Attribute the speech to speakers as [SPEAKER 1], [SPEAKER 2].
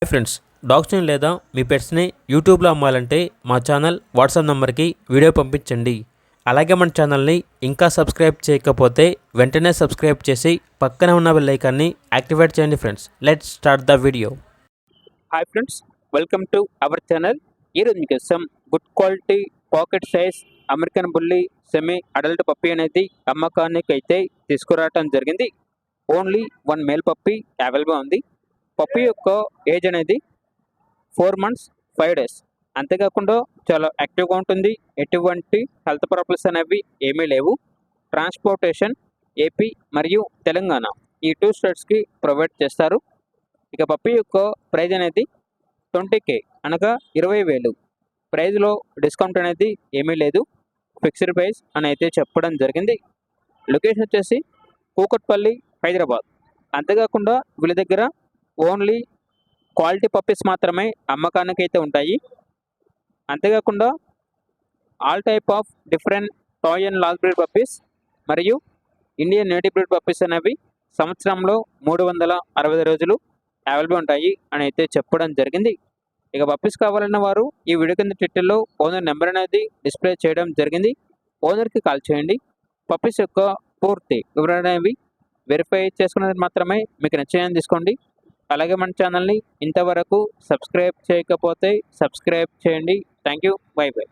[SPEAKER 1] Friends, డాగ్స్ని లేదా మీ పెట్స్ని యూట్యూబ్లో అమ్మాలంటే మా ఛానల్ వాట్సాప్ నెంబర్కి వీడియో పంపించండి. అలాగే మన ఛానల్ని ఇంకా సబ్స్క్రైబ్ చేయకపోతే వెంటనే సబ్స్క్రైబ్ చేసి పక్కనే ఉన్న బెల్ ఐకాన్ని యాక్టివేట్ చేయండి. Friends, let's start the video.
[SPEAKER 2] Hi friends, welcome to our channel. ఈరోజు మీకోసం good quality pocket size American bully semi adult puppy అనేది అమ్మకానికి అయితే తీసుకురావటం జరిగింది. ఓన్లీ 1 మేల్ పప్పీ అవైలబుల్ ఉంది. పప్పీ యొక్క ఏజ్ అనేది 4 months 5 days. అంతేకాకుండా చాలా యాక్టివ్గా ఉంటుంది. ఎటువంటి హెల్త్ ప్రాబ్లమ్స్ అనేవి ఏమీ లేవు. ట్రాన్స్పోర్టేషన్ ఏపీ మరియు తెలంగాణ ఈ 2 స్టేట్స్కి ప్రొవైడ్ చేస్తారు. ఇక పప్పీ యొక్క ప్రైజ్ అనేది 20K అనగా 20,000. ప్రైజ్లో డిస్కౌంట్ అనేది ఏమీ లేదు. ఫిక్స్డ్ ప్రైస్ అని అయితే చెప్పడం జరిగింది. లొకేషన్ వచ్చేసి కూకట్పల్లి, హైదరాబాద్. అంతేకాకుండా వీళ్ళ దగ్గర ఓన్లీ క్వాలిటీ పప్పీస్ మాత్రమే అమ్మకానికి అయితే ఉంటాయి. అంతేకాకుండా all type of different toy and large breed puppies మరియు ఇండియన్ నేటివ్ బ్రీడ్ పప్పీస్ అనేవి సంవత్సరంలో 360 రోజులు అవైలబుల్ ఉంటాయి అని అయితే చెప్పడం జరిగింది. ఇక పప్పీస్ కావాలన్న వారు ఈ వీడియో కింద టైటిల్లో ఓనర్ నెంబర్ అనేది డిస్ప్లే చేయడం జరిగింది. ఓనర్కి కాల్ చేయండి. పప్పీస్ యొక్క పూర్తి వివరణ అనేవి వెరిఫై చేసుకున్నది మాత్రమే మీకు నచ్చాయని తీసుకోండి. అలాగే మన ఛానల్ని ఇంతవరకు సబ్స్క్రైబ్ చేయకపోతే సబ్స్క్రైబ్ చేయండి. Thank you. By by.